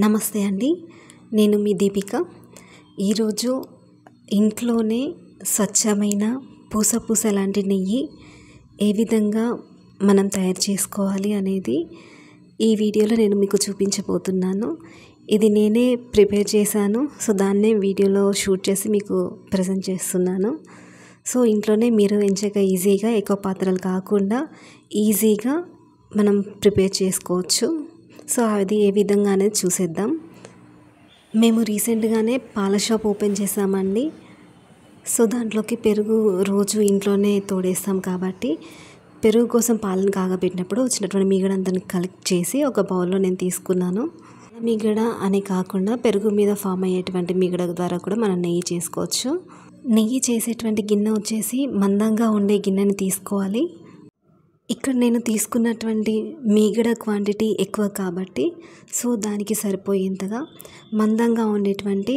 నమస్తే అండి. నేను మీ దీపిక. ఈరోజు ఇంట్లోనే స్వచ్ఛమైన పూస లాంటి నెయ్యి ఏ విధంగా మనం తయారు చేసుకోవాలి అనేది ఈ వీడియోలో నేను మీకు చూపించబోతున్నాను. ఇది నేనే ప్రిపేర్ చేశాను. దాన్నే వీడియోలో షూట్ చేసి మీకు ప్రజెంట్ చేస్తున్నాను. ఇంట్లోనే మీరు ఎంచక్కా ఈజీగా ఎక్కువ పాత్రలు కాకుండా ఈజీగా మనం ప్రిపేర్ చేసుకోవచ్చు. అది ఏ విధంగా అనేది చూసేద్దాం. మేము రీసెంట్గానే పాల షాప్ ఓపెన్ చేసామండి. దాంట్లోకి పెరుగు రోజు ఇంట్లోనే తోడేస్తాం కాబట్టి పెరుగు కోసం పాలను కాగబెట్టినప్పుడు వచ్చినటువంటి మీగడంతా కలెక్ట్ చేసి ఒక బౌల్లో నేను తీసుకున్నాను. మీగడ అని కాకుండా పెరుగు మీద ఫామ్ అయ్యేటువంటి మీగడ ద్వారా కూడా మనం నెయ్యి చేసుకోవచ్చు. నెయ్యి చేసేటువంటి గిన్నె వచ్చేసి మందంగా ఉండే గిన్నెని తీసుకోవాలి. ఇక్కడ నేను తీసుకున్నటువంటి మీగడ క్వాంటిటీ ఎక్కువ కాబట్టి దానికి సరిపోయేంతగా మందంగా ఉండేటువంటి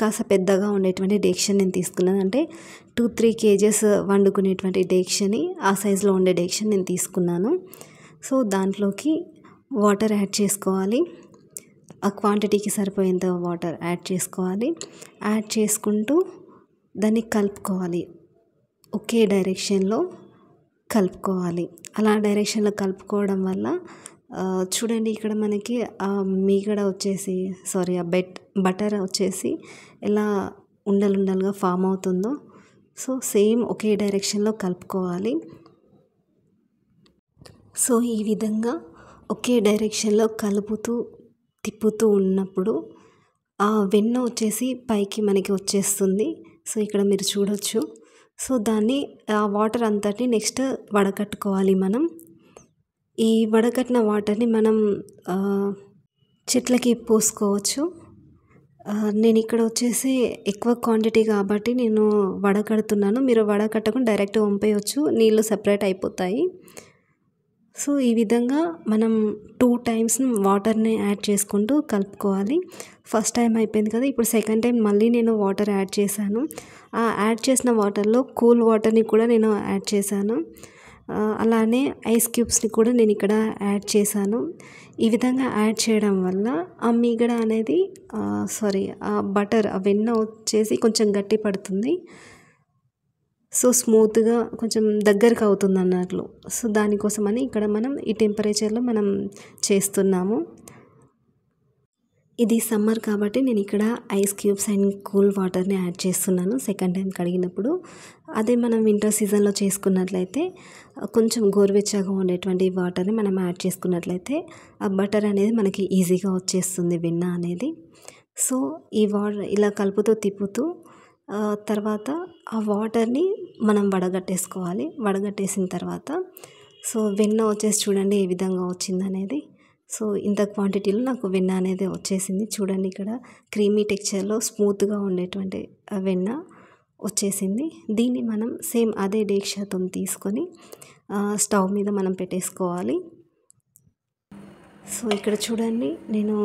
కాస్త పెద్దగా ఉండేటువంటి డేక్షని నేను తీసుకున్నాను. అంటే 2-3 kgs వండుకునేటువంటి డేక్షని, ఆ సైజులో ఉండే డేక్షని నేను తీసుకున్నాను. దాంట్లోకి వాటర్ యాడ్ చేసుకోవాలి. ఆ క్వాంటిటీకి సరిపోయేంత వాటర్ యాడ్ చేసుకోవాలి. యాడ్ చేసుకుంటూ దాన్ని కలుపుకోవాలి. ఒకే డైరెక్షన్లో కలుపుకోవాలి. అలా డైరెక్షన్లో కలుపుకోవడం వల్ల చూడండి, ఇక్కడ మనకి ఆ మీగడ వచ్చేసి బటర్ వచ్చేసి ఎలా ఉండలుగా ఫామ్ అవుతుందో సేమ్ ఒకే డైరెక్షన్లో కలుపుకోవాలి. ఈ విధంగా ఒకే డైరెక్షన్లో కలుపుతూ తిప్పుతూ ఉన్నప్పుడు ఆ వెన్న వచ్చేసి పైకి మనకి వచ్చేస్తుంది. ఇక్కడ మీరు చూడొచ్చు. దాన్ని ఆ వాటర్ అంతటి నెక్స్ట్ వడకట్టుకోవాలి. మనం ఈ వడకట్టిన వాటర్ని మనం చెట్లకి పోసుకోవచ్చు. నేను ఇక్కడ వచ్చేసి ఎక్కువ క్వాంటిటీ కాబట్టి నేను వడకడుతున్నాను. మీరు వడకట్టకుండా డైరెక్ట్ వంపేయచ్చు, నీళ్ళు సెపరేట్ అయిపోతాయి. ఈ విధంగా మనం 2 times వాటర్ని యాడ్ చేసుకుంటూ కలుపుకోవాలి. ఫస్ట్ టైం అయిపోయింది కదా, ఇప్పుడు సెకండ్ టైం మళ్ళీ నేను వాటర్ యాడ్ చేశాను. ఆ యాడ్ చేసిన వాటర్లో కూల్ వాటర్ని కూడా నేను యాడ్ చేశాను. అలానే ఐస్ క్యూబ్స్ని కూడా నేను ఇక్కడ యాడ్ చేశాను. ఈ విధంగా యాడ్ చేయడం వల్ల ఆ మీగడ అనేది ఆ బటర్, ఆ వెన్న వచ్చేసి కొంచెం గట్టి పడుతుంది. స్మూత్గా కొంచెం దగ్గరకు అవుతుంది అన్నట్లు. దానికోసమని ఇక్కడ మనం ఈ టెంపరేచర్లో మనం చేస్తున్నాము. ఇది సమ్మర్ కాబట్టి నేను ఇక్కడ ఐస్ క్యూబ్స్ అండ్ కూల్ వాటర్ని యాడ్ చేస్తున్నాను సెకండ్ టైం కడిగినప్పుడు. అదే మనం వింటర్ సీజన్లో చేసుకున్నట్లయితే కొంచెం గోరువెచ్చగా ఉండేటువంటి వాటర్ని మనం యాడ్ చేసుకున్నట్లయితే ఆ బటర్ అనేది మనకి ఈజీగా వచ్చేస్తుంది, వెన్న అనేది. ఈ వాటర్ ఇలా కలుపుతూ తిప్పుతూ తర్వాత ఆ వాటర్ని మనం వడగట్టేసుకోవాలి. వడగట్టేసిన తర్వాత వెన్న వచ్చేసి చూడండి ఏ విధంగా వచ్చిందనేది. ఇంత క్వాంటిటీలో నాకు వెన్న అనేది వచ్చేసింది. చూడండి, ఇక్కడ క్రీమీ టెక్స్చర్లో స్మూత్గా ఉండేటువంటి వెన్న వచ్చేసింది. దీన్ని మనం సేమ్ అదే డేక్షతో తీసుకొని స్టవ్ మీద మనం పెట్టేసుకోవాలి. ఇక్కడ చూడండి, నేను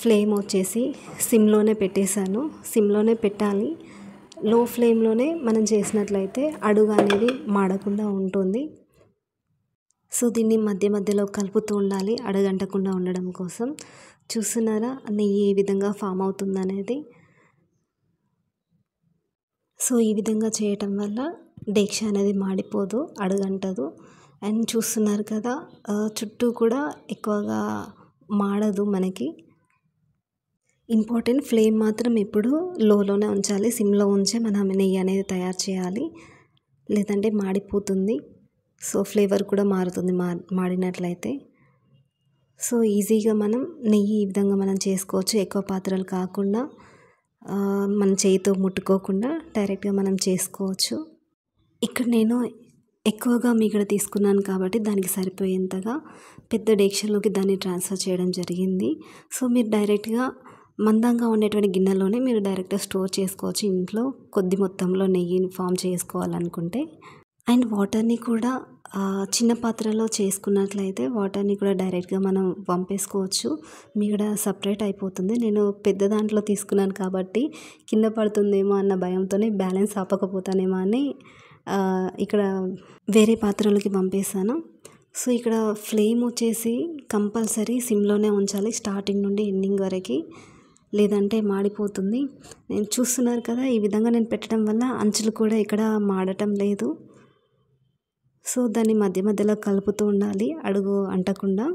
ఫ్లేమ్ వచ్చేసి సిమ్లోనే పెట్టేశాను. సిమ్లోనే పెట్టాలి. లో ఫ్లేమ్లోనే మనం చేసినట్లయితే అడుగు అనేది మాడకుండా ఉంటుంది. దీన్ని మధ్య మధ్యలో కలుపుతూ ఉండాలి అడగంటకుండా ఉండడం కోసం. చూస్తున్నారా నెయ్యి ఏ విధంగా ఫామ్ అవుతుంది అనేది. ఈ విధంగా చేయటం వల్ల డేక్ష అనేది మాడిపోదు, అడుగంటదు. అండ్ చూస్తున్నారు కదా, చుట్టూ కూడా ఎక్కువగా మాడదు మనకి. ఇంపార్టెంట్, ఫ్లేమ్ మాత్రం ఎప్పుడు లోలోనే ఉంచాలి. సిమ్లో ఉంచే మనం నెయ్యి అనేది తయారు చేయాలి, లేదంటే మాడిపోతుంది. ఫ్లేవర్ కూడా మారుతుంది మాడినట్లయితే. ఈజీగా మనం నెయ్యి ఈ విధంగా మనం చేసుకోవచ్చు. ఎక్కువ పాత్రలు కాకుండా మన చేయితో ముట్టుకోకుండా డైరెక్ట్గా మనం చేసుకోవచ్చు. ఇక్కడ నేను ఎక్కువగా మీగడ తీసుకున్నాను కాబట్టి దానికి సరిపోయేంతగా పెద్ద డేక్షన్లోకి దాన్ని ట్రాన్స్ఫర్ చేయడం జరిగింది. మీరు డైరెక్ట్గా మందంగా ఉండేటువంటి గిన్నెలోనే మీరు డైరెక్ట్గా స్టోర్ చేసుకోవచ్చు ఇంట్లో కొద్ది మొత్తంలో నెయ్యిని ఫామ్ చేసుకోవాలనుకుంటే. అండ్ వాటర్ని కూడా చిన్న పాత్రలో చేసుకున్నట్లయితే వాటర్ని కూడా డైరెక్ట్గా మనం పంపేసుకోవచ్చు. మీగడ సపరేట్ అయిపోతుంది. నేను పెద్ద దాంట్లో తీసుకున్నాను కాబట్టి కింద పడుతుందేమో అన్న భయంతోనే బ్యాలెన్స్ ఆపకపోతానేమో అని ఇక్కడ వేరే పాత్రలోకి పంపేశాను. సో ఇక్కడ ఫ్లేమ్ వచ్చేసి కంపల్సరీ సిమ్లోనే ఉంచాలి స్టార్టింగ్ నుండి ఎండింగ్ వరకు, లేదంటే మాడిపోతుంది. నేను చూస్తున్నారు కదా, ఈ విధంగా నేను పెట్టడం వల్ల అంచులు కూడా ఇక్కడ మాడటం లేదు. సో దాన్ని మధ్య మధ్యలో కలుపుతూ ఉండాలి అడుగు అంటకుండా.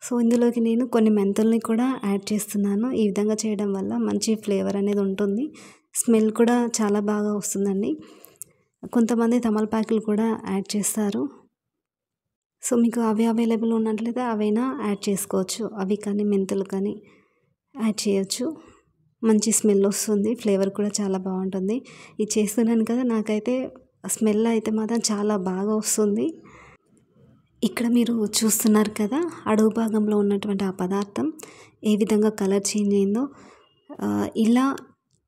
సో ఇందులోకి నేను కొన్ని మెంతుల్ని కూడా యాడ్ చేస్తున్నాను. ఈ విధంగా చేయడం వల్ల మంచి ఫ్లేవర్ అనేది ఉంటుంది, స్మెల్ కూడా చాలా బాగా వస్తుందండి. కొంతమంది తమలపాకులు కూడా యాడ్ చేస్తారు. సో మీకు అవి అవైలబుల్ ఉన్నట్లయితే అవైనా యాడ్ చేసుకోవచ్చు, అవి కానీ మెంతులు కానీ యాడ్ చేయొచ్చు. మంచి స్మెల్ వస్తుంది, ఫ్లేవర్ కూడా చాలా బాగుంటుంది. ఇది చేస్తున్నాను కదా, నాకైతే స్మెల్ అయితే మాత్రం చాలా బాగా వస్తుంది. ఇక్కడ మీరు చూస్తున్నారు కదా, అడుగు భాగంలో ఉన్నటువంటి ఆ పదార్థం ఏ విధంగా కలర్ చేంజ్ అయిందో. ఇలా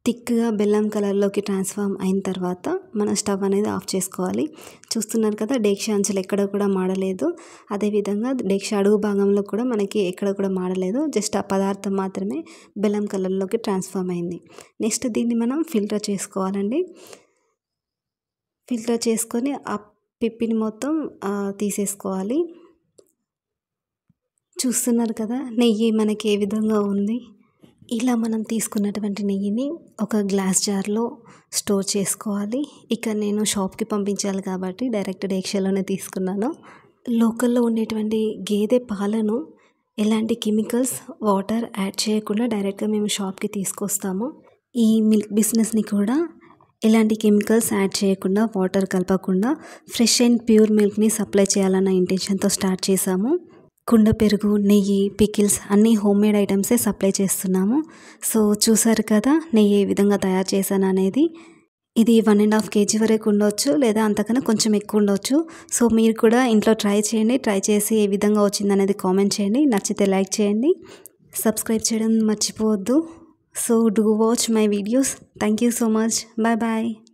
థిక్గా బెల్లం కలర్లోకి ట్రాన్స్ఫార్మ్ అయిన తర్వాత మన స్టవ్ అనేది ఆఫ్ చేసుకోవాలి. చూస్తున్నారు కదా, డేక్ష అంచులు ఎక్కడ కూడా మాడలేదు. అదేవిధంగా డేక్ష అడుగు భాగంలో కూడా మనకి ఎక్కడ కూడా మాడలేదు, జస్ట్ ఆ పదార్థం మాత్రమే బెల్లం కలర్లోకి ట్రాన్స్ఫార్మ్ అయింది. నెక్స్ట్ దీన్ని మనం ఫిల్టర్ చేసుకోవాలండి. ఫిల్టర్ చేసుకొని ఆ పిప్పిని మొత్తం తీసేసుకోవాలి. చూస్తున్నారు కదా, నెయ్యి మనకి ఏ విధంగా ఉంది. ఇలా మనం తీసుకున్నటువంటి నెయ్యిని ఒక గ్లాస్ జార్లో స్టోర్ చేసుకోవాలి. ఇక నేను షాప్కి పంపించాలి కాబట్టి డైరెక్ట్ డేక్షలోనే తీసుకున్నాను. లోకల్లో ఉండేటువంటి గేదె పాలను ఎలాంటి కెమికల్స్, వాటర్ యాడ్ చేయకుండా డైరెక్ట్గా మేము షాప్కి తీసుకొస్తాము. ఈ మిల్క్ బిజినెస్ని కూడా ఎలాంటి కెమికల్స్ యాడ్ చేయకుండా, వాటర్ కలపకుండా ఫ్రెష్ అండ్ ప్యూర్ మిల్క్ని సప్లై చేయాలన్న ఇంటెన్షన్తో స్టార్ట్ చేశాము. కుండ పెరుగు, నెయ్యి, పికిల్స్ అన్నీ హోమ్మేడ్ ఐటమ్సే సప్లై చేస్తున్నాము. సో చూసారు కదా నెయ్యి ఏ విధంగా తయారు చేశాను అనేది. ఇది 1.5 kg వరకు ఉండవచ్చు, లేదా అంతకన్నా కొంచెం ఎక్కువ ఉండవచ్చు. సో మీరు కూడా ఇంట్లో ట్రై చేయండి. ట్రై చేసి ఏ విధంగా వచ్చిందనేది కామెంట్ చేయండి. నచ్చితే లైక్ చేయండి, సబ్స్క్రైబ్ చేయడం మర్చిపోవద్దు. So do watch my videos. Thank you so much. Bye bye.